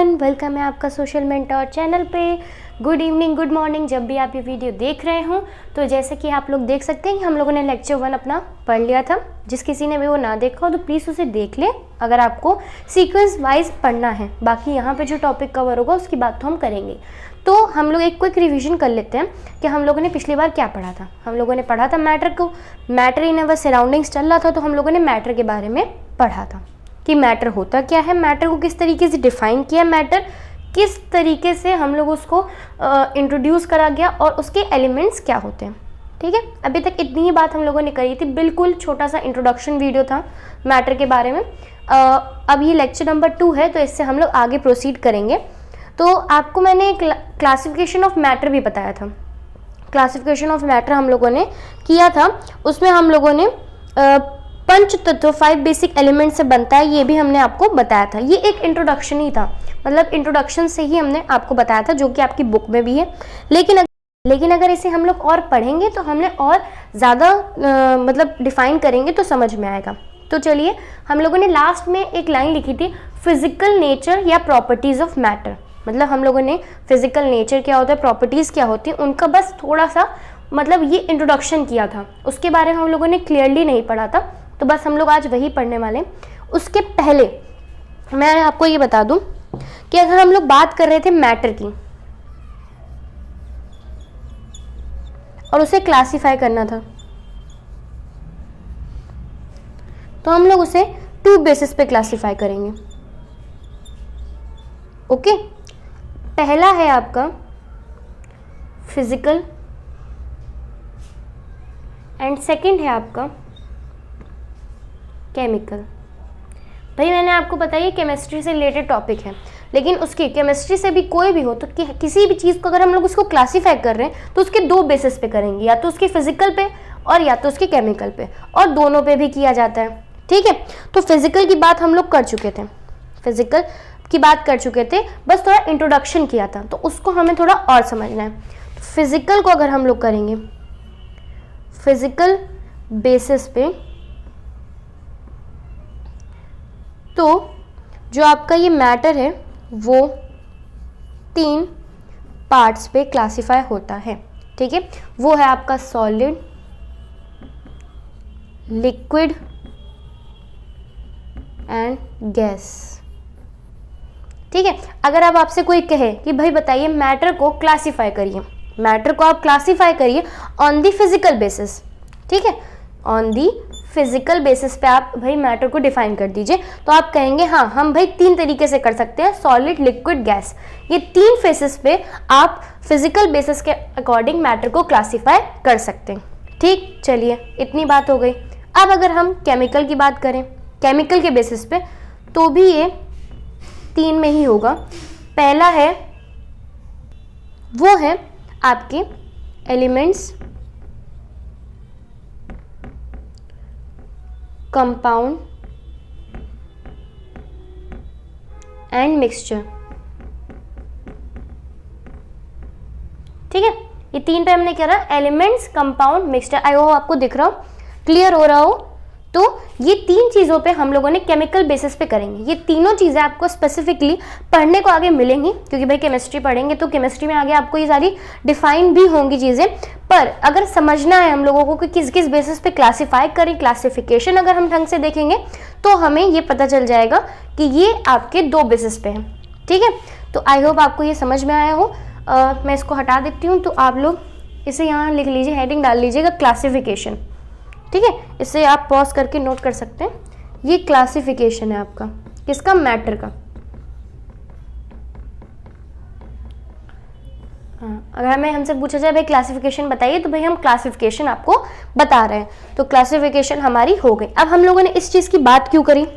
Everyone, welcome है आपका social mentor channel पे। गुड इवनिंग, गुड मॉर्निंग, जब भी आप ये वीडियो देख रहे हो। तो जैसे कि आप लोग देख सकते हैं कि हम लोगों ने लेक्चर 1 अपना पढ़ लिया था। जिस किसी ने भी वो ना देखा हो तो प्लीज़ उसे देख ले, अगर आपको सीक्वेंस वाइज पढ़ना है। बाकी यहाँ पे जो टॉपिक कवर होगा उसकी बात तो हम करेंगे। तो हम लोग एक क्विक रिवीजन कर लेते हैं कि हम लोगों ने पिछली बार क्या पढ़ा था। हम लोगों ने पढ़ा था मैटर को, मैटर इन अवर सराउंडिंग्स चल रहा था, तो हम लोगों ने मैटर के बारे में पढ़ा था कि मैटर होता क्या है, मैटर को किस तरीके से डिफाइन किया, मैटर किस तरीके से हम लोग उसको इंट्रोड्यूस करा गया और उसके एलिमेंट्स क्या होते हैं। ठीक है, अभी तक इतनी ही बात हम लोगों ने करी थी। बिल्कुल छोटा सा इंट्रोडक्शन वीडियो था मैटर के बारे में। अब ये लेक्चर नंबर 2 है, तो इससे हम लोग आगे प्रोसीड करेंगे। तो आपको मैंने क्लासिफिकेशन ऑफ मैटर भी बताया था। क्लासिफिकेशन ऑफ मैटर हम लोगों ने किया था, उसमें हम लोगों ने पंच तत्व 5 बेसिक एलिमेंट से बनता है, ये भी हमने आपको बताया था। ये एक इंट्रोडक्शन ही था, मतलब इंट्रोडक्शन से ही हमने आपको बताया था, जो कि आपकी बुक में भी है। लेकिन अगर इसे हम लोग और पढ़ेंगे तो हमने और ज़्यादा मतलब डिफाइन करेंगे तो समझ में आएगा। तो चलिए, हम लोगों ने लास्ट में एक लाइन लिखी थी, फिजिकल नेचर या प्रॉपर्टीज़ ऑफ मैटर। मतलब हम लोगों ने फिजिकल नेचर क्या होता है, प्रॉपर्टीज़ क्या होती हैं, उनका बस थोड़ा सा मतलब ये इंट्रोडक्शन किया था। उसके बारे में हम लोगों ने क्लियरली नहीं पढ़ा था, तो बस हम लोग आज वही पढ़ने वाले हैं। उसके पहले मैं आपको ये बता दूं कि अगर हम लोग बात कर रहे थे मैटर की और उसे क्लासिफाई करना था, तो हम लोग उसे 2 बेसिस पे क्लासिफाई करेंगे। ओके, पहला है आपका फिजिकल एंड सेकंड है आपका केमिकल। भाई मैंने आपको बताया केमिस्ट्री से रिलेटेड टॉपिक है, लेकिन उसकी केमिस्ट्री से भी कोई भी हो तो किसी भी चीज़ को अगर हम लोग उसको क्लासीफाई कर रहे हैं तो उसके 2 बेसिस पे करेंगे, या तो उसके फिजिकल पे और या तो उसके केमिकल पे, और दोनों पे भी किया जाता है। ठीक है, तो फिजिकल की बात हम लोग कर चुके थे, फिजिकल की बात कर चुके थे, बस थोड़ा इंट्रोडक्शन किया था, तो उसको हमें थोड़ा और समझना है। फिजिकल को अगर हम लोग करेंगे फिजिकल बेसिस पे, तो जो आपका ये मैटर है वो 3 पार्ट्स पे क्लासिफाई होता है। ठीक है, वो है आपका सॉलिड, लिक्विड एंड गैस। ठीक है, अगर अब आपसे कोई कहे कि भाई बताइए मैटर को क्लासिफाई करिए, मैटर को आप क्लासिफाई करिए ऑन दी फिजिकल बेसिस। ठीक है, ऑन दी फिजिकल बेसिस पे आप भाई मैटर को डिफाइन कर दीजिए, तो आप कहेंगे हाँ हम भाई 3 तरीके से कर सकते हैं, सॉलिड, लिक्विड, गैस। ये 3 फेसेस पे आप फिजिकल बेसिस के अकॉर्डिंग मैटर को क्लासिफाई कर सकते हैं। ठीक, चलिए इतनी बात हो गई। अब अगर हम केमिकल की बात करें, केमिकल के बेसिस पे, तो भी ये 3 में ही होगा। पहला है वो है आपके एलिमेंट्स, कंपाउंड एंड मिक्सचर। ठीक है, ये 3 पे हमने क्या रहा, elements, compound, mixture. I hope आपको दिख रहा हो, क्लियर हो रहा हो। तो ये 3 चीज़ों पे हम लोगों ने केमिकल बेसिस पे करेंगे। ये तीनों चीज़ें आपको स्पेसिफिकली पढ़ने को आगे मिलेंगी, क्योंकि भाई केमिस्ट्री पढ़ेंगे तो केमिस्ट्री में आगे आपको ये सारी डिफाइन भी होंगी चीज़ें। पर अगर समझना है हम लोगों को कि किस किस बेसिस पे क्लासिफाई करें, क्लासिफिकेशन अगर हम ढंग से देखेंगे तो हमें ये पता चल जाएगा कि ये आपके 2 बेसिस पे हैं। ठीक है, तो आई होप आपको ये समझ में आया हो। मैं इसको हटा देती हूँ, तो आप लोग इसे यहाँ लिख लीजिए, हेडिंग डाल लीजिएगा क्लासिफिकेशन। ठीक है, इसे आप पॉज करके नोट कर सकते हैं। ये क्लासिफिकेशन है आपका, किसका, मैटर का। अगर हमें हमसे पूछा जाए भाई क्लासिफिकेशन बताइए, तो भाई हम क्लासिफिकेशन आपको बता रहे हैं। तो क्लासिफिकेशन हमारी हो गई। अब हम लोगों ने इस चीज़ की बात क्यों करी,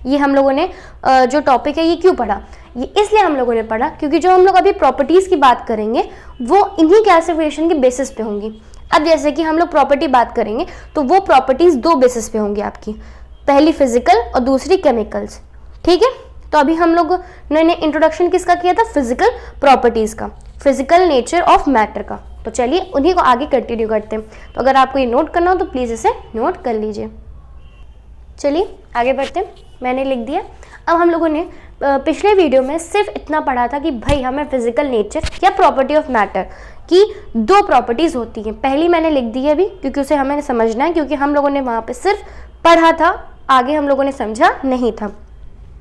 ये हम लोगों ने जो टॉपिक है ये क्यों पढ़ा, ये इसलिए हम लोगों ने पढ़ा क्योंकि जो हम लोग अभी प्रॉपर्टीज़ की बात करेंगे वो इन्हीं क्लासिफिकेशन के बेसिस पे होंगी। अब जैसे कि हम लोग प्रॉपर्टी बात करेंगे तो वो प्रॉपर्टीज़ 2 बेसिस पे होंगी आपकी, पहली फिजिकल और दूसरी केमिकल्स। ठीक है, तो अभी हम लोग ने इंट्रोडक्शन किसका किया था, फिजिकल प्रॉपर्टीज़ का, फिजिकल नेचर ऑफ मैटर का। तो चलिए उन्हीं को आगे कंटिन्यू करते हैं। तो अगर आपको ये नोट करना हो तो प्लीज़ इसे नोट कर लीजिए। चलिए आगे बढ़ते हैं, मैंने लिख दिया। अब हम लोगों ने पिछले वीडियो में सिर्फ इतना पढ़ा था कि भाई हमें फिजिकल नेचर या प्रॉपर्टी ऑफ मैटर की 2 प्रॉपर्टीज होती हैं। पहली मैंने लिख दी है अभी क्योंकि उसे हमें समझना है, क्योंकि हम लोगों ने वहाँ पे सिर्फ पढ़ा था, आगे हम लोगों ने समझा नहीं था।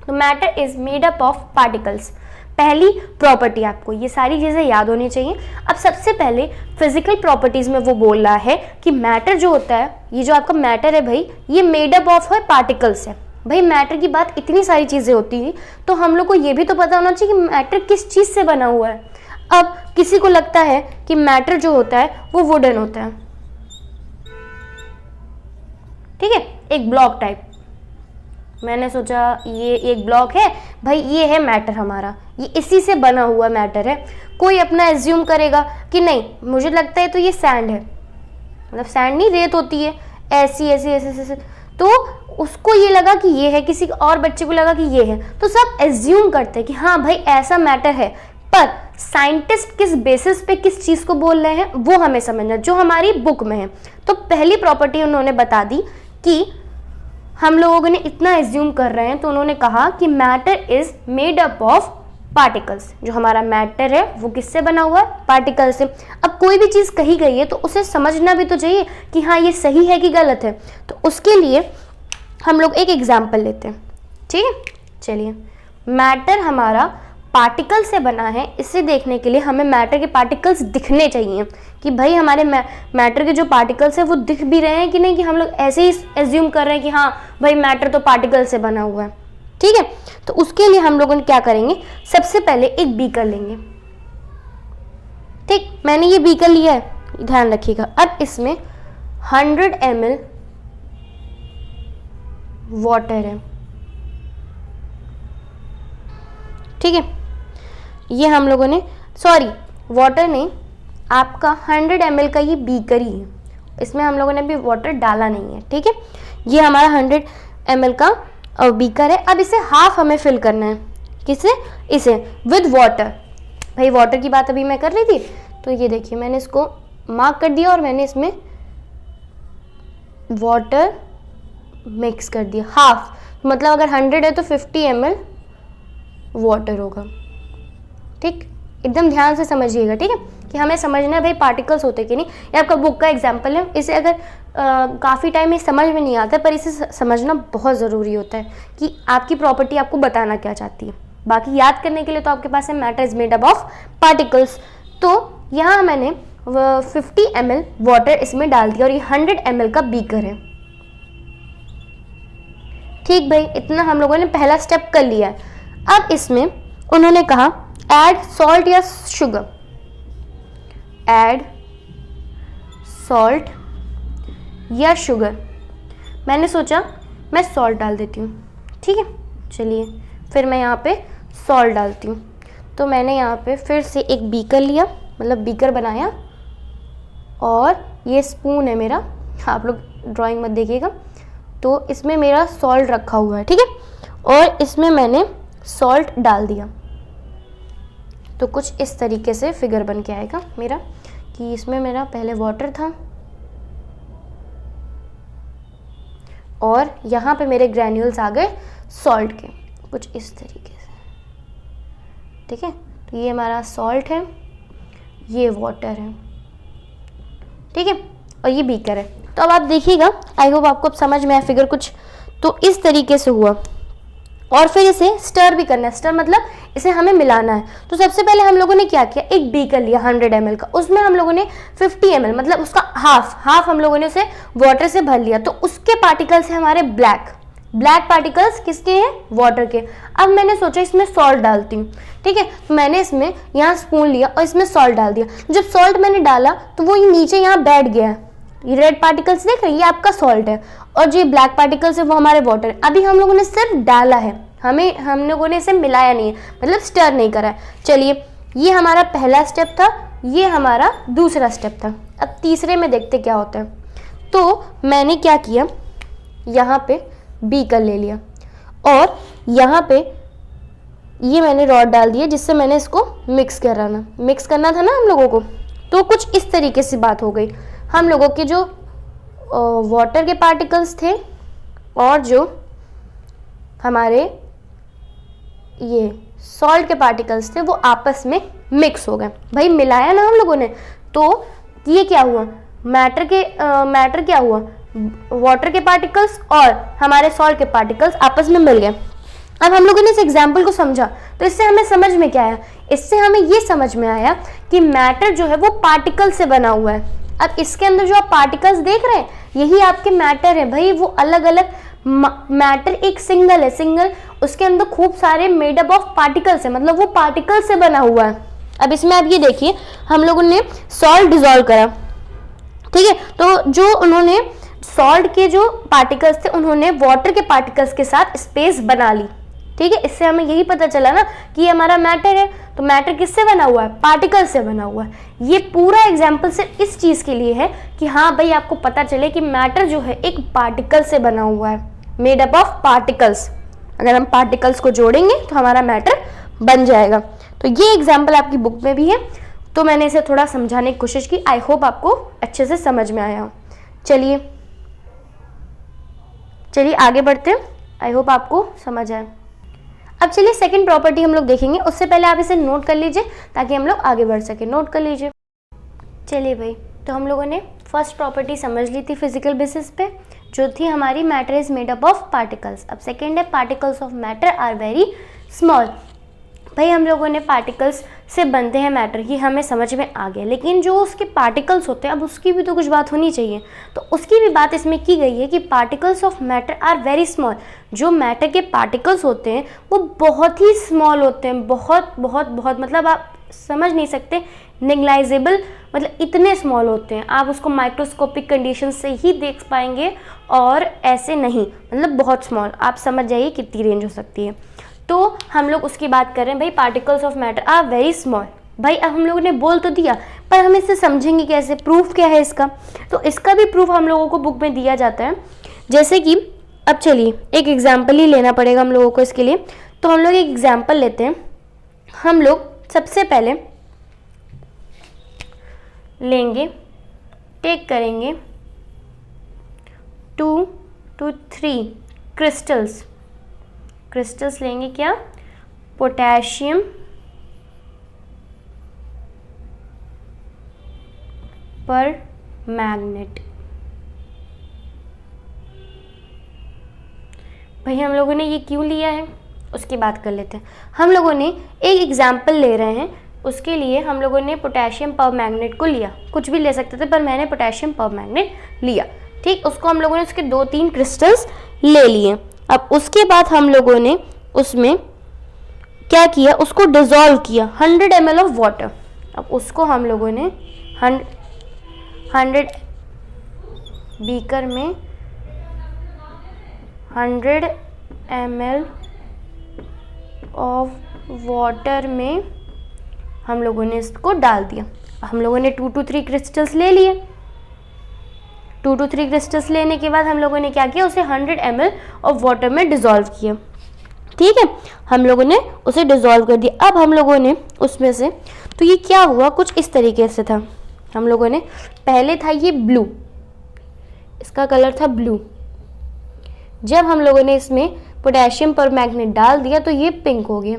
तो matter is made up of particles, पहली प्रॉपर्टी आपको ये सारी चीज़ें याद होनी चाहिए। अब सबसे पहले फिजिकल प्रॉपर्टीज में वो बोल रहा है कि मैटर जो होता है, ये जो आपका मैटर है भाई, ये मेड अप ऑफ है पार्टिकल्स है। भाई मैटर की बात इतनी सारी चीज़ें होती हैं तो हम लोग को ये भी तो पता होना चाहिए कि मैटर किस चीज़ से बना हुआ है। अब किसी को लगता है कि मैटर जो होता है वो वुडन होता है, ठीक है, एक ब्लॉक टाइप। मैंने सोचा ये एक ब्लॉक है भाई, ये है मैटर हमारा, ये इसी से बना हुआ मैटर है। कोई अपना एज्यूम करेगा कि नहीं मुझे लगता है तो ये सैंड है, मतलब सैंड नहीं, रेत होती है ऐसी ऐसी ऐसे ऐसे, तो उसको ये लगा कि ये है, किसी और बच्चे को लगा कि ये है, तो सब एज्यूम करते हैं कि हाँ भाई ऐसा मैटर है। पर साइंटिस्ट किस बेसिस पे किस चीज़ को बोल रहे हैं वो हमें समझना, जो हमारी बुक में है। तो पहली प्रॉपर्टी उन्होंने बता दी कि हम लोगों ने इतना एज्यूम कर रहे हैं, तो उन्होंने कहा कि matter is made up of particles. जो हमारा मैटर है वो किससे बना हुआ है? पार्टिकल से। अब कोई भी चीज़ कही गई है तो उसे समझना भी तो चाहिए कि हाँ ये सही है कि गलत है। तो उसके लिए हम लोग एक एग्जाम्पल लेते हैं, ठीक है। चलिए, मैटर हमारा पार्टिकल से बना है, इसे देखने के लिए हमें मैटर के पार्टिकल्स दिखने चाहिए कि भाई हमारे मैटर के जो पार्टिकल्स हैं वो दिख भी रहे हैं कि नहीं, कि हम लोग ऐसे ही एज्यूम कर रहे हैं कि हाँ भाई मैटर तो पार्टिकल से बना हुआ है, ठीक है। तो उसके लिए हम लोगों ने क्या करेंगे, सबसे पहले एक बीकर लेंगे, ठीक। मैंने ये बीकर लिया है, ध्यान रखिएगा। अब इसमें 100 ml वाटर है, ठीक है। ये हम लोगों ने, सॉरी वाटर नहीं, आपका 100 ml का ये बीकर ही है, इसमें हम लोगों ने भी वाटर डाला नहीं है, ठीक है। ये हमारा 100 ml का बीकर है। अब इसे हाफ हमें फिल करना है, किससे? इसे विद वाटर। भाई वाटर की बात अभी मैं कर रही थी, तो ये देखिए मैंने इसको मार्क कर दिया और मैंने इसमें वाटर मिक्स कर दिया हाफ, मतलब अगर 100 है तो 50 ml वाटर होगा, ठीक। एकदम ध्यान से समझिएगा, ठीक है, कि हमें समझना है भाई पार्टिकल्स होते कि नहीं। ये आपका बुक का एग्जाम्पल है, इसे अगर काफ़ी टाइम में समझ में नहीं आता, पर इसे समझना बहुत ज़रूरी होता है कि आपकी प्रॉपर्टी आपको बताना क्या चाहती है। बाकी याद करने के लिए तो आपके पास है matter is made up of particles. तो यहाँ मैंने 50 ml वाटर इसमें डाल दिया और ये 100 ml का बीकर है, ठीक भाई। इतना हम लोगों ने पहला स्टेप कर लिया है। अब इसमें उन्होंने कहा ऐड सॉल्ट या शुगर, ऐड सॉल्ट या शुगर। मैंने सोचा मैं सॉल्ट डाल देती हूँ, ठीक है। चलिए फिर मैं यहाँ पे सॉल्ट डालती हूँ। तो मैंने यहाँ पे फिर से एक बीकर लिया, मतलब बीकर बनाया, और ये स्पून है मेरा, आप लोग ड्राइंग मत देखिएगा। तो इसमें मेरा सॉल्ट रखा हुआ है, ठीक है, और इसमें मैंने सॉल्ट डाल दिया। तो कुछ इस तरीके से फिगर बन के आएगा मेरा, कि इसमें मेरा पहले वाटर था और यहाँ पे मेरे ग्रैन्यूल्स आ गए सॉल्ट के, कुछ इस तरीके से, ठीक है। तो ये हमारा सॉल्ट है, ये वाटर है, ठीक है, और ये बीकर है। तो अब आप देखिएगा, आई होप आपको अब समझ में आया फिगर कुछ। तो इस तरीके से हुआ, और फिर इसे स्टर भी करना है। स्टर मतलब इसे हमें मिलाना है। तो सबसे पहले हम लोगों ने क्या किया, एक बीकर लिया 100 ml का, उसमें हम लोगों ने 50 ml मतलब उसका हाफ हम लोगों ने उसे वाटर से भर लिया। तो उसके पार्टिकल्स हैं हमारे ब्लैक पार्टिकल्स, किसके हैं? वाटर के। अब मैंने सोचा इसमें सॉल्ट डालती हूँ, ठीक है। तो मैंने इसमें यहाँ स्पून लिया और इसमें सॉल्ट डाल दिया। जब सॉल्ट मैंने डाला तो वो नीचे यहाँ बैठ गया है। ये रेड पार्टिकल्स देख रहे हैं, ये आपका सॉल्ट है, और जो ब्लैक पार्टिकल्स है वो हमारे वाटर है। अभी हम लोगों ने सिर्फ डाला है, हम लोगों ने इसे मिलाया नहीं है, मतलब स्टर नहीं करा है। चलिए, ये हमारा पहला स्टेप था, ये हमारा दूसरा स्टेप था। अब तीसरे में देखते क्या होता है। तो मैंने क्या किया, यहाँ पे बीकर ले लिया और यहाँ पे ये मैंने रॉड डाल दिया, जिससे मैंने इसको मिक्स करना था ना हम लोगों को। तो कुछ इस तरीके से बात हो गई। हम लोगों के जो वाटर के पार्टिकल्स थे और जो हमारे ये सॉल्ट के पार्टिकल्स थे वो आपस में मिक्स हो गए। भाई मिलाया ना हम लोगों ने, तो ये क्या हुआ, मैटर क्या हुआ, वाटर के पार्टिकल्स और हमारे सॉल्ट के पार्टिकल्स आपस में मिल गए। अब हम लोगों ने इस एग्जाम्पल को समझा तो इससे हमें समझ में क्या आया, इससे हमें ये समझ में आया कि मैटर जो है वो पार्टिकल से बना हुआ है। अब इसके अंदर जो आप पार्टिकल्स देख रहे हैं यही आपके मैटर है भाई, वो अलग अलग मैटर एक सिंगल है, सिंगल उसके अंदर खूब सारे मेडअप ऑफ पार्टिकल्स है, मतलब वो पार्टिकल से बना हुआ है। अब इसमें आप ये देखिए हम लोगों ने सॉल्ट डिसॉल्व करा, ठीक है, तो जो उन्होंने सॉल्ट के जो पार्टिकल्स थे उन्होंने वाटर के पार्टिकल्स के साथ स्पेस बना ली, ठीक है। इससे हमें यही पता चला ना कि ये हमारा मैटर है, तो मैटर किससे बना हुआ है, पार्टिकल से बना हुआ है। ये पूरा एग्जाम्पल सिर्फ इस चीज के लिए है कि हाँ भाई आपको पता चले कि मैटर जो है एक पार्टिकल से बना हुआ है, मेड अप ऑफ पार्टिकल्स। अगर हम पार्टिकल्स को जोड़ेंगे तो हमारा मैटर बन जाएगा। तो ये एग्जाम्पल आपकी बुक में भी है, तो मैंने इसे थोड़ा समझाने की कोशिश की। आई होप आपको अच्छे से समझ में आया हो। चलिए आगे बढ़ते हैं, आई होप आपको समझ आए। अब चलिए सेकंड प्रॉपर्टी हम लोग देखेंगे, उससे पहले आप इसे नोट कर लीजिए ताकि हम लोग आगे बढ़ सके। नोट कर लीजिए। चलिए भाई, तो हम लोगों ने फर्स्ट प्रॉपर्टी समझ ली थी फिजिकल बेसिस पे, जो थी हमारी matter is made up of particles. अब सेकेंड है particles of matter are very small. भाई हम लोगों ने पार्टिकल्स से बनते हैं मैटर, ये हमें समझ में आ गया, लेकिन जो उसके पार्टिकल्स होते हैं अब उसकी भी तो कुछ बात होनी चाहिए, तो उसकी भी बात इसमें की गई है कि particles of matter are very small. जो मैटर के पार्टिकल्स होते हैं वो बहुत ही स्मॉल होते हैं, बहुत बहुत बहुत, मतलब आप समझ नहीं सकते, नेग्लाइजेबल, मतलब इतने स्मॉल होते हैं, आप उसको माइक्रोस्कोपिक कंडीशन से ही देख पाएंगे और ऐसे नहीं, मतलब बहुत स्मॉल। आप समझ जाइए कितनी रेंज हो सकती है। तो हम लोग उसकी बात कर रहे हैं भाई, particles of matter are very small. भाई अब हम लोगों ने बोल तो दिया, पर हम इसे समझेंगे कैसे, प्रूफ क्या है इसका, तो इसका भी प्रूफ हम लोगों को बुक में दिया जाता है। जैसे कि अब चलिए एक एग्जाम्पल ही लेना पड़ेगा हम लोगों को इसके लिए, तो हम लोग एक एग्जाम्पल लेते हैं। हम लोग सबसे पहले लेंगे, टेक करेंगे 2 to 3 क्रिस्टल्स लेंगे, क्या, पोटेशियम पर मैग्नेट। भाई हम लोगों ने ये क्यों लिया है उसकी बात कर लेते हैं। हम लोगों ने एक एग्जाम्पल ले रहे हैं, उसके लिए हम लोगों ने पोटेशियम पर मैग्नेट को लिया, कुछ भी ले सकते थे पर मैंने पोटेशियम पर मैग्नेट लिया, ठीक। उसको हम लोगों ने उसके 2-3 क्रिस्टल्स ले लिए। अब उसके बाद हम लोगों ने उसमें क्या किया, उसको डिसॉल्व किया 100 ml ऑफ वाटर। अब उसको हम लोगों ने 100 बीकर में 100 ml ऑफ वाटर में हम लोगों ने इसको डाल दिया। हम लोगों ने 2 to 3 क्रिस्टल्स ले लिए। 2 to 3 क्रिस्टल्स लेने के बाद हम लोगों ने क्या किया, उसे 100 ml ऑफ वाटर में डिसॉल्व किया, ठीक है। हम लोगों ने उसे डिसॉल्व कर दिया। अब हम लोगों ने उसमें से, तो ये क्या हुआ, कुछ इस तरीके से था। हम लोगों ने पहले था ये ब्लू, इसका कलर था ब्लू। जब हम लोगों ने इसमें पोटेशियम पर मैग्नेट डाल दिया तो ये पिंक हो गया,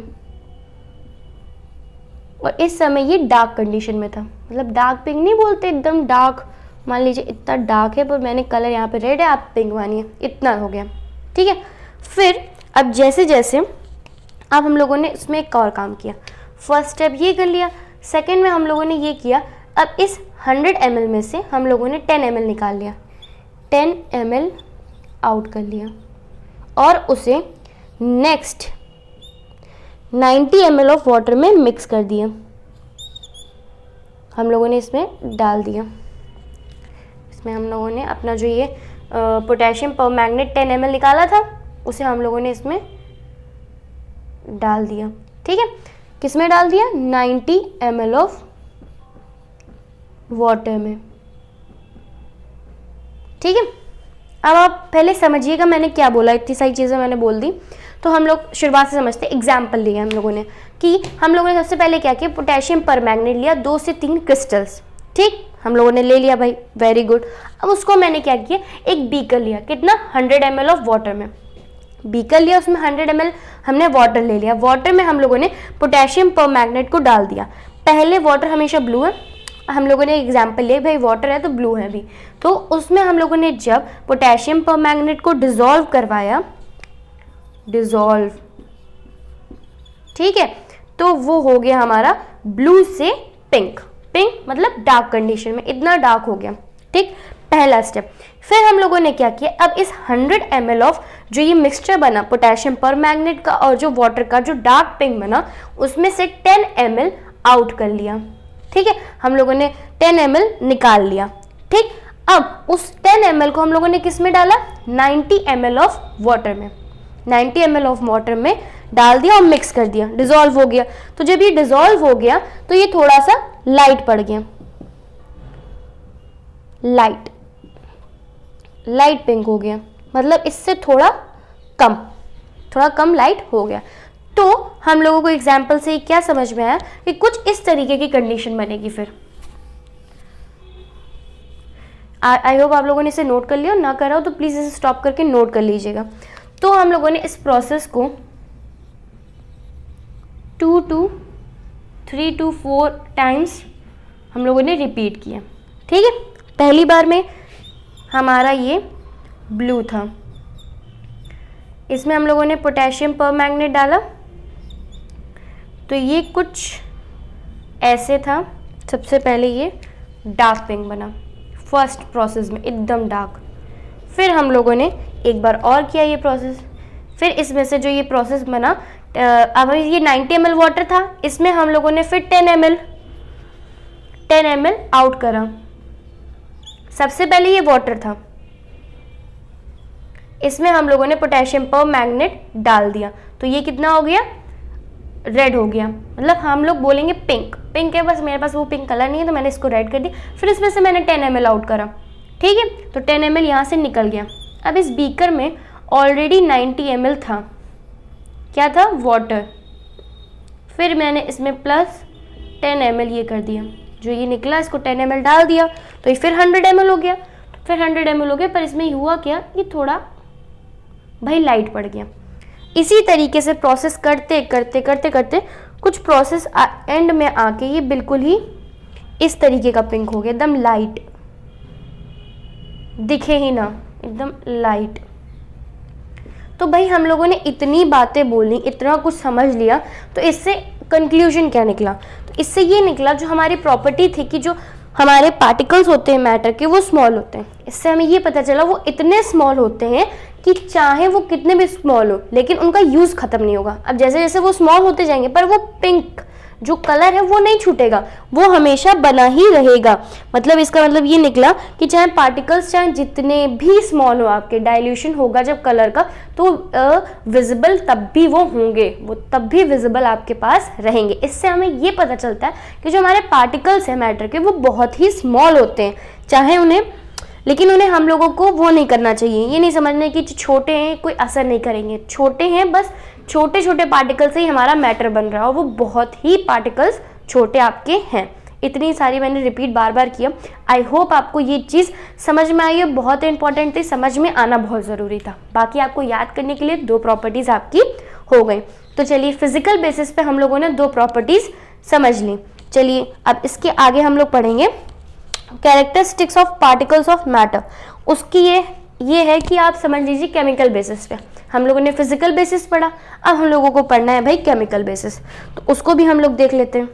और इस समय ये डार्क कंडीशन में था, मतलब डार्क पिंक नहीं बोलते, एकदम डार्क, मान लीजिए इतना डार्क है पर मैंने कलर यहाँ पे रेड है, आप पिंक मानिए, इतना हो गया, ठीक है। फिर अब जैसे जैसे अब हम लोगों ने इसमें एक और काम किया, फर्स्ट स्टेप ये कर लिया, सेकंड में हम लोगों ने ये किया, अब इस 100 ml में से हम लोगों ने 10 ml निकाल लिया, 10 ml आउट कर लिया, और उसे नेक्स्ट 90 ml ऑफ वाटर में मिक्स कर दिया। हम लोगों ने इसमें डाल दिया, इसमें हम लोगों ने अपना जो ये पोटेशियम पर मैग्नेट 10 ml निकाला था उसे हम लोगों ने इसमें डाल दिया, ठीक है। किसमें डाल दिया, 90 ml ऑफ वाटर में, ठीक है। अब आप पहले समझिएगा मैंने क्या बोला, इतनी सारी चीज़ें मैंने बोल दी। तो हम लोग शुरुआत से समझते हैं, एग्जाम्पल लिया हम लोगों ने कि हम लोगों ने सबसे पहले क्या किया, पोटेशियम पर मैग्नेट लिया 2 से 3 क्रिस्टल्स, ठीक, हम लोगों ने ले लिया भाई, वेरी गुड। अब उसको मैंने क्या किया, एक बीकर लिया, कितना, 100 ml ऑफ वाटर में, बीकर लिया, उसमें 100 ml हमने वाटर ले लिया। वाटर में हम लोगों ने पोटेशियम परमैंगनेट को डाल दिया। पहले वाटर हमेशा ब्लू है, हम लोगों ने एग्जाम्पल लिया भाई वाटर है तो ब्लू है भी, तो उसमें हम लोगों ने जब पोटेशियम परमैंगनेट को डिसॉल्व करवाया, डिसॉल्व, ठीक है, तो वो हो गया हमारा ब्लू से पिंक। पिंक मतलब डार्क कंडीशन में, इतना डार्क हो गया, ठीक, पहला स्टेप। फिर हम लोगों ने क्या किया, अब इस 100 ml ऑफ जो ये मिक्सचर बना पोटेशियम परमैंगनेट का और जो वाटर का जो डार्क पिंक बना, उसमें से 10 ml आउट कर लिया, ठीक है, हम लोगों ने 10 ml निकाल लिया, ठीक। अब उस 10 ml को हम लोगों ने किस में डाला, 90 ml ऑफ वाटर में, 90 ml ऑफ वाटर में डाल दिया और मिक्स कर दिया, डिसॉल्व हो गया। तो जब ये डिसॉल्व हो गया तो ये थोड़ा सा लाइट पड़ गया, लाइट पिंक हो गया, मतलब इससे थोड़ा कम लाइट हो गया। तो हम लोगों को एग्जाम्पल से क्या समझ में आया कि कुछ इस तरीके की कंडीशन बनेगी। फिर आई होप आप लोगों ने इसे नोट कर लिया, ना करा हो तो प्लीज इसे स्टॉप करके नोट कर लीजिएगा। तो हम लोगों ने इस प्रोसेस को 2 to 3 to 4 टाइम्स हम लोगों ने रिपीट किया, ठीक है। पहली बार में हमारा ये ब्लू था, इसमें हम लोगों ने पोटेशियम परमैंगनेट डाला तो ये कुछ ऐसे था। सबसे पहले ये डार्क पिंक बना फर्स्ट प्रोसेस में, एकदम डार्क। फिर हम लोगों ने एक बार और किया ये प्रोसेस, फिर इसमें से जो ये प्रोसेस बना, अब ये 90 ml वाटर था, इसमें हम लोगों ने फिर 10 ml आउट करा। सबसे पहले ये वाटर था, इसमें हम लोगों ने पोटेशियम परमैंगनेट डाल दिया, तो ये कितना हो गया, रेड हो गया, मतलब हम लोग बोलेंगे पिंक। पिंक है, बस मेरे पास वो पिंक कलर नहीं है तो मैंने इसको रेड कर दिया। फिर इसमें से मैंने 10 ml आउट करा, ठीक है, तो 10 ml यहाँ से निकल गया। अब इस बीकर में ऑलरेडी 90 ml था, क्या था, वाटर। फिर मैंने इसमें प्लस 10 ml ये कर दिया, जो ये निकला इसको 10 ml डाल दिया, तो ये फिर 100 ml हो गया। फिर 100 ml हो गया, पर इसमें हुआ क्या, ये थोड़ा भाई लाइट पड़ गया। इसी तरीके से प्रोसेस करते करते करते करते कुछ प्रोसेस एंड में आके ये बिल्कुल ही इस तरीके का पिंक हो गया, एकदम लाइट, दिखे ही ना, एकदम लाइट। तो भाई हम लोगों ने इतनी बातें बोली, इतना कुछ समझ लिया, तो इससे कंक्लूजन क्या निकला, तो इससे ये निकला जो हमारी प्रॉपर्टी थी कि जो हमारे पार्टिकल्स होते हैं मैटर के वो स्मॉल होते हैं। इससे हमें ये पता चला वो इतने स्मॉल होते हैं कि चाहे वो कितने भी स्मॉल हो लेकिन उनका यूज खत्म नहीं होगा। अब जैसे जैसे वो स्मॉल होते जाएंगे पर वो पिंक जो कलर है वो नहीं छूटेगा, वो हमेशा बना ही रहेगा। मतलब इसका मतलब ये निकला कि चाहे पार्टिकल्स चाहे जितने भी स्मॉल हो, आपके डाइल्यूशन होगा जब कलर का, तो विजिबल तब भी वो होंगे, वो तब भी विजिबल आपके पास रहेंगे। इससे हमें ये पता चलता है कि जो हमारे पार्टिकल्स हैं मैटर के वो बहुत ही स्मॉल होते हैं, चाहे उन्हें, लेकिन उन्हें हम लोगों को वो नहीं करना चाहिए, ये नहीं समझना कि छोटे हैं कोई असर नहीं करेंगे। छोटे हैं, बस छोटे छोटे पार्टिकल से ही हमारा मैटर बन रहा हो, वो बहुत ही पार्टिकल्स छोटे आपके हैं। इतनी सारी मैंने रिपीट बार बार किया। आई होप आपको ये चीज़ समझ में आई है, बहुत इंपॉर्टेंट थी, समझ में आना बहुत ज़रूरी था। बाकी आपको याद करने के लिए 2 प्रॉपर्टीज़ आपकी हो गई। तो चलिए फिजिकल बेसिस पे हम लोगों ने 2 प्रॉपर्टीज़ समझ ली। चलिए अब इसके आगे हम लोग पढ़ेंगे characteristics of particles of matter. उसकी ये है कि आप समझ लीजिए केमिकल बेसिस पे। हम लोगों ने फिजिकल बेसिस पढ़ा, अब हम लोगों को पढ़ना है भाई केमिकल बेसिस, तो उसको भी हम लोग देख लेते हैं।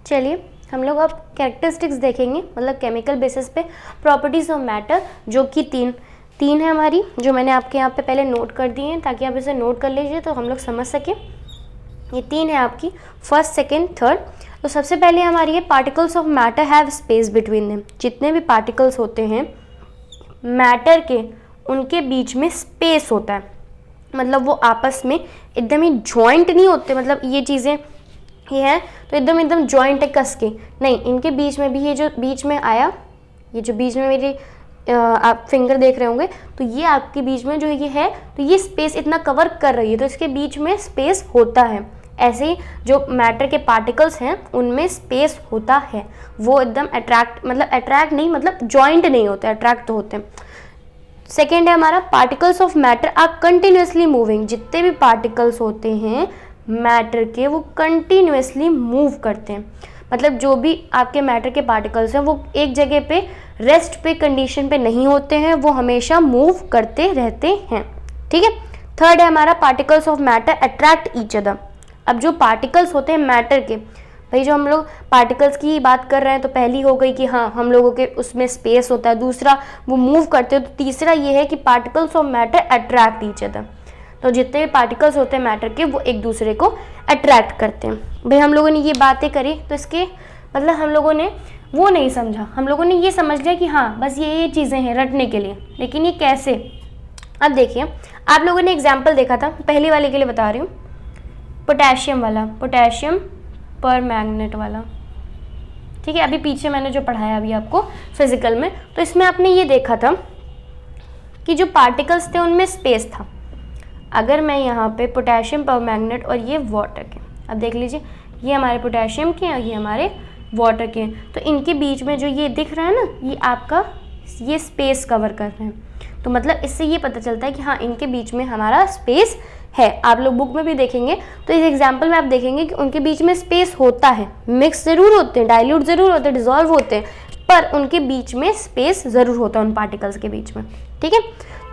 चलिए हम लोग अब कैरेक्टरिस्टिक्स देखेंगे, मतलब केमिकल बेसिस पे प्रॉपर्टीज ऑफ मैटर, जो कि तीन है हमारी, जो मैंने आपके यहाँ पे पहले नोट कर दी हैं ताकि आप इसे नोट कर लीजिए तो हम लोग समझ सकें। ये 3 है आपकी, फर्स्ट, सेकेंड, थर्ड। तो सबसे पहले हमारी है particles of matter have space between them. जितने भी पार्टिकल्स होते हैं मैटर के, उनके बीच में स्पेस होता है, मतलब वो आपस में एकदम ही जॉइंट नहीं होते। मतलब ये चीज़ें ये है तो एकदम जॉइंट है कस के, नहीं, इनके बीच में भी ये जो बीच में आया, ये जो बीच में मेरी आप फिंगर देख रहे होंगे, तो ये आपके बीच में जो ये है, तो ये स्पेस इतना कवर कर रही है, तो इसके बीच में स्पेस होता है। ऐसे ही जो मैटर के पार्टिकल्स हैं उनमें स्पेस होता है, वो एकदम अट्रैक्ट नहीं, मतलब जॉइंट नहीं होते, अट्रैक्ट तो होते हैं। सेकेंड है हमारा particles of matter are continuously moving. जितने भी पार्टिकल्स होते हैं मैटर के वो कंटिन्यूसली मूव करते हैं, मतलब जो भी आपके मैटर के पार्टिकल्स हैं वो एक जगह पे रेस्ट पे कंडीशन पे नहीं होते हैं, वो हमेशा मूव करते रहते हैं। ठीक है। थर्ड है हमारा particles of matter attract each other. अब जो पार्टिकल्स होते हैं मैटर के, भाई जो हम लोग पार्टिकल्स की बात कर रहे हैं तो पहली हो गई कि हाँ हम लोगों के उसमें स्पेस होता है, दूसरा वो मूव करते हो, तो तीसरा ये है कि particles of matter attract each other. तो जितने भी पार्टिकल्स होते हैं मैटर के वो एक दूसरे को अट्रैक्ट करते हैं। भाई हम लोगों ने ये बातें करी तो इसके मतलब हम लोगों ने वो नहीं समझा, हम लोगों ने ये समझ लिया कि हाँ बस ये चीज़ें हैं रटने के लिए, लेकिन ये कैसे। अब देखिए आप लोगों ने एग्जाम्पल देखा था, पहली वाले के लिए बता रही हूँ, पोटेशियम वाला, पोटेशियम पर मैग्नेट वाला। ठीक है, अभी पीछे मैंने जो पढ़ाया अभी आपको फिजिकल में, तो इसमें आपने ये देखा था कि जो पार्टिकल्स थे उनमें स्पेस था। अगर मैं यहाँ पे पोटेशियम पर मैग्नेट और ये वाटर के, अब देख लीजिए ये हमारे पोटेशियम के हैं, ये हमारे वाटर के हैं, तो इनके बीच में जो ये दिख रहा है ना, ये आपका ये स्पेस कवर कर रहे हैं। तो मतलब इससे ये पता चलता है कि हाँ इनके बीच में हमारा स्पेस है। आप लोग बुक में भी देखेंगे तो इस एग्जाम्पल में आप देखेंगे कि उनके बीच में स्पेस होता है, मिक्स ज़रूर होते हैं, डाइल्यूट ज़रूर होते हैं, डिजॉल्व होते हैं, पर उनके बीच में स्पेस ज़रूर होता है उन पार्टिकल्स के बीच में। ठीक है,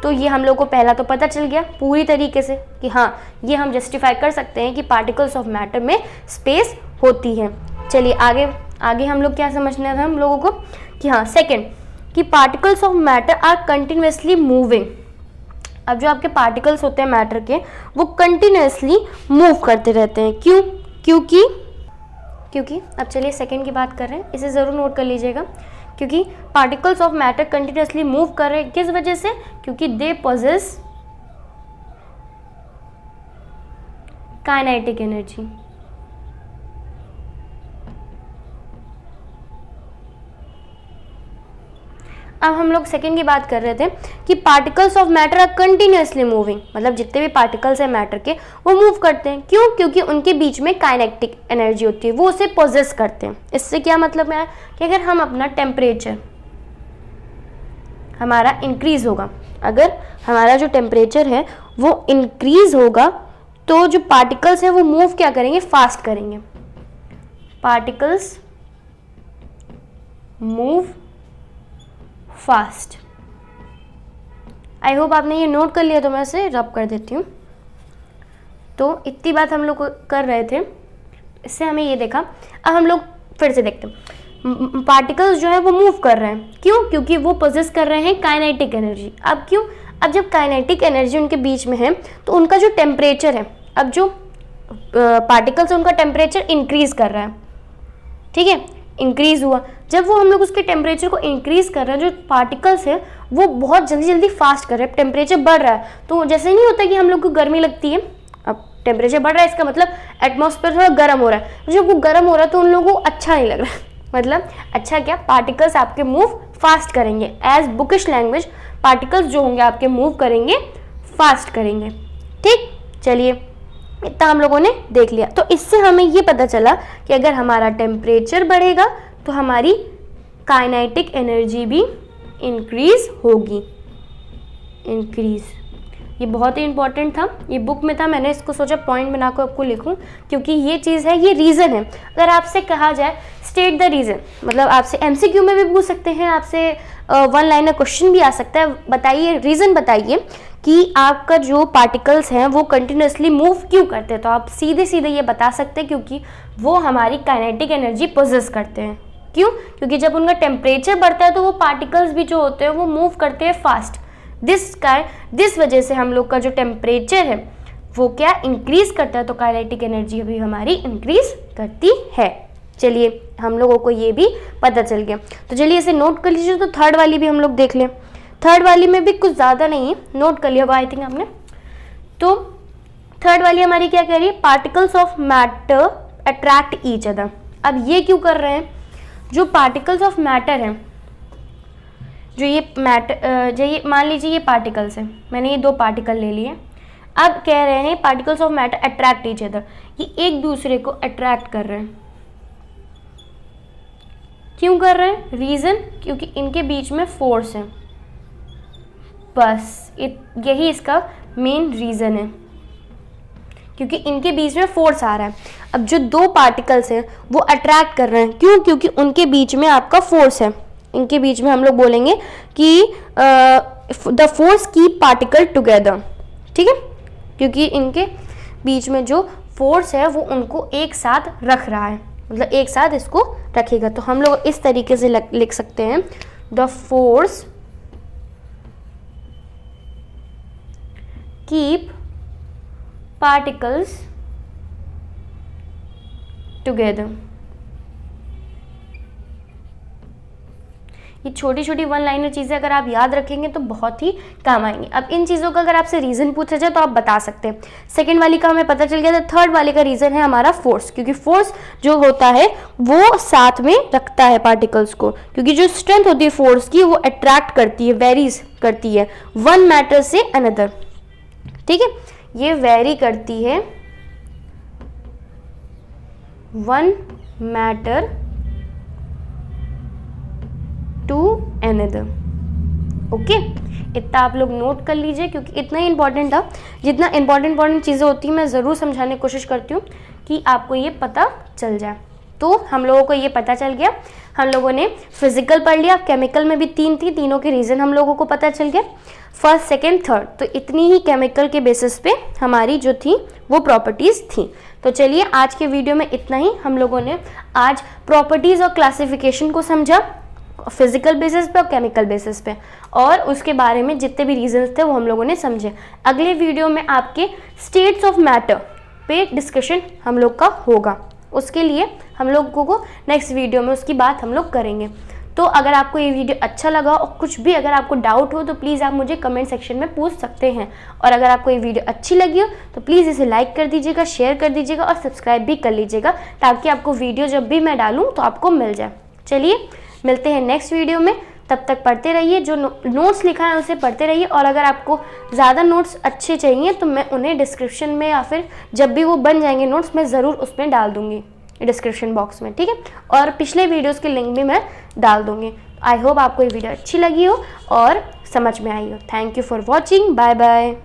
तो ये हम लोग को पहला तो पता चल गया पूरी तरीके से कि हाँ ये हम जस्टिफाई कर सकते हैं कि पार्टिकल्स ऑफ मैटर में स्पेस होती है। चलिए आगे आगे हम लोग क्या समझना था हम लोगों को कि हाँ सेकेंड कि particles of matter are continuously moving. अब जो आपके पार्टिकल्स होते हैं मैटर के वो कंटिन्यूसली मूव करते रहते हैं। क्यों? क्योंकि अब चलिए सेकेंड की बात कर रहे हैं, इसे ज़रूर नोट कर लीजिएगा। क्योंकि particles of matter continuously move कर रहे हैं, किस वजह से? क्योंकि दे पोजेस काइनेटिक एनर्जी। अब हम लोग सेकेंड की बात कर रहे थे कि particles of matter are continuously moving, मतलब जितने भी पार्टिकल्स हैं मैटर के वो मूव करते हैं। क्यों? क्योंकि उनके बीच में काइनेटिक एनर्जी होती है, वो उसे पोजेस करते हैं। इससे क्या मतलब है कि अगर हम अपना टेम्परेचर हमारा इंक्रीज होगा, अगर हमारा जो टेम्परेचर है वो इंक्रीज होगा तो जो पार्टिकल्स हैं वो मूव क्या करेंगे? फास्ट करेंगे। Particles move fast. I hope आपने ये नोट कर लिया, तो मैं इसे रब कर देती हूँ। तो इतनी बात हम लोग कर रहे थे, इससे हमें ये देखा। अब हम लोग फिर से देखते हैं, पार्टिकल्स जो है वो मूव कर रहे हैं। क्यों? क्योंकि वो पोजेस कर रहे हैं काइनेटिक एनर्जी। अब क्यों? अब जब काइनेटिक एनर्जी उनके बीच में है तो उनका जो टेम्परेचर है, अब जो पार्टिकल्स है उनका टेम्परेचर इंक्रीज कर रहा है। ठीक है, इंक्रीज हुआ। जब वो हम लोग उसके टेम्परेचर को इंक्रीज कर रहे हैं, जो पार्टिकल्स है वो बहुत जल्दी जल्दी फास्ट कर रहे हैं, टेम्परेचर बढ़ रहा है। तो जैसे नहीं होता कि हम लोग को गर्मी लगती है, अब टेम्परेचर बढ़ रहा है इसका मतलब एटमॉस्फेयर थोड़ा गर्म हो रहा है। जब वो गर्म हो रहा है तो उन लोगों को अच्छा नहीं लग रहा है। मतलब अच्छा क्या, पार्टिकल्स आपके मूव फास्ट करेंगे। एज बुकिश लैंग्वेज, पार्टिकल्स जो होंगे आपके मूव करेंगे, फास्ट करेंगे। ठीक, चलिए इतना हम लोगों ने देख लिया। तो इससे हमें ये पता चला कि अगर हमारा टेम्परेचर बढ़ेगा तो हमारी काइनेटिक एनर्जी भी इंक्रीज होगी। इंक्रीज, ये बहुत ही इंपॉर्टेंट था, ये बुक में था, मैंने इसको सोचा पॉइंट बनाकर आपको लिखूं क्योंकि ये चीज़ है, ये रीज़न है। अगर आपसे कहा जाए स्टेट द रीज़न, मतलब आपसे एमसीक्यू में भी पूछ सकते हैं, आपसे वन लाइनर क्वेश्चन भी आ सकता है, बताइए रीज़न बताइए कि आपका जो पार्टिकल्स हैं वो कंटिन्यूसली मूव क्यों करते हैं, तो आप सीधे सीधे ये बता सकते हैं क्योंकि वो हमारी काइनेटिक एनर्जी पोजेस करते हैं। क्यों? क्योंकि जब उनका टेम्परेचर बढ़ता है तो वो पार्टिकल्स भी जो होते हैं वो मूव करते हैं फास्ट। दिस वजह से हम लोग का जो टेम्परेचर है वो क्या इंक्रीज करता है, तो काइनेटिक एनर्जी भी हमारी इंक्रीज करती है। चलिए हम लोगों को ये भी पता चल गया, तो चलिए इसे नोट कर लीजिए। तो थर्ड वाली भी हम लोग देख लें। थर्ड वाली में भी कुछ ज़्यादा नहीं है, नोट कर लिया होगा आई थिंक आपने। तो थर्ड वाली हमारी क्या कह रही है? Particles of matter attract each other. अब ये क्यों कर रहे हैं? जो पार्टिकल्स ऑफ मैटर हैं, जो ये मान लीजिए ये पार्टिकल्स हैं, मैंने ये दो पार्टिकल ले लिए। अब कह रहे हैं particles of matter attract each other, ये एक दूसरे को अट्रैक्ट कर रहे हैं। क्यों कर रहे हैं? रीज़न, क्योंकि इनके बीच में फोर्स है, बस यही इसका मेन रीज़न है, क्योंकि इनके बीच में फोर्स आ रहा है। अब जो दो पार्टिकल्स हैं वो अट्रैक्ट कर रहे हैं, क्यों? क्योंकि उनके बीच में आपका फोर्स है। इनके बीच में हम लोग बोलेंगे कि the force keep particle together, ठीक है, क्योंकि इनके बीच में जो फोर्स है वो उनको एक साथ रख रहा है, मतलब एक साथ इसको रखेगा। तो हम लोग इस तरीके से लिख सकते हैं, the force keep particles together. ये छोटी छोटी वन लाइनर चीज़ें अगर आप याद रखेंगे तो बहुत ही काम आएंगी। अब इन चीज़ों का अगर आपसे रीज़न पूछा जाए तो आप बता सकते हैं। सेकंड वाली का हमें पता चल गया था। थर्ड वाले का रीज़न है हमारा फोर्स, क्योंकि फोर्स जो होता है वो साथ में रखता है पार्टिकल्स को, क्योंकि जो स्ट्रेंथ होती है फोर्स की वो अट्रैक्ट करती है, वेरीज करती है वन मैटर से अनदर, ठीक है, ये वेरी करती है one matter to another. Okay, इतना आप लोग नोट कर लीजिए, क्योंकि इतना ही इंपॉर्टेंट था। जितना इंपॉर्टेंट चीज़ें होती हैं मैं ज़रूर समझाने की कोशिश करती हूँ कि आपको ये पता चल जाए। तो हम लोगों को ये पता चल गया। हम लोगों ने फिजिकल पढ़ लिया, केमिकल में भी 3 थी, तीनों के रीज़न हम लोगों को पता चल गया, फर्स्ट सेकेंड थर्ड। तो इतनी ही केमिकल के बेसिस पे हमारी जो थी वो प्रॉपर्टीज़ थी। तो चलिए आज के वीडियो में इतना ही। हम लोगों ने आज प्रॉपर्टीज़ और क्लासिफिकेशन को समझा, फिजिकल बेसिस पे और केमिकल बेसिस पे, और उसके बारे में जितने भी रीजंस थे वो हम लोगों ने समझे। अगले वीडियो में आपके स्टेट्स ऑफ मैटर पे डिस्कशन हम लोग का होगा, उसके लिए हम लोगों को नेक्स्ट वीडियो में उसकी बात हम लोग करेंगे। तो अगर आपको ये वीडियो अच्छा लगा और कुछ भी अगर आपको डाउट हो तो प्लीज़ आप मुझे कमेंट सेक्शन में पूछ सकते हैं। और अगर आपको ये वीडियो अच्छी लगी हो तो प्लीज़ इसे लाइक कर दीजिएगा, शेयर कर दीजिएगा और सब्सक्राइब भी कर लीजिएगा, ताकि आपको वीडियो जब भी मैं डालूँ तो आपको मिल जाए। चलिए मिलते हैं नेक्स्ट वीडियो में, तब तक पढ़ते रहिए, जो नोट्स लिखा है उसे पढ़ते रहिए। और अगर आपको ज़्यादा नोट्स अच्छे चाहिए तो मैं उन्हें डिस्क्रिप्शन में या फिर जब भी वो बन जाएंगे नोट्स मैं ज़रूर उसमें डाल दूँगी डिस्क्रिप्शन बॉक्स में, ठीक है, और पिछले वीडियोस के लिंक भी मैं डाल दूँगी। आई होप आपको ये वीडियो अच्छी लगी हो और समझ में आई हो। Thank you for watching, bye bye.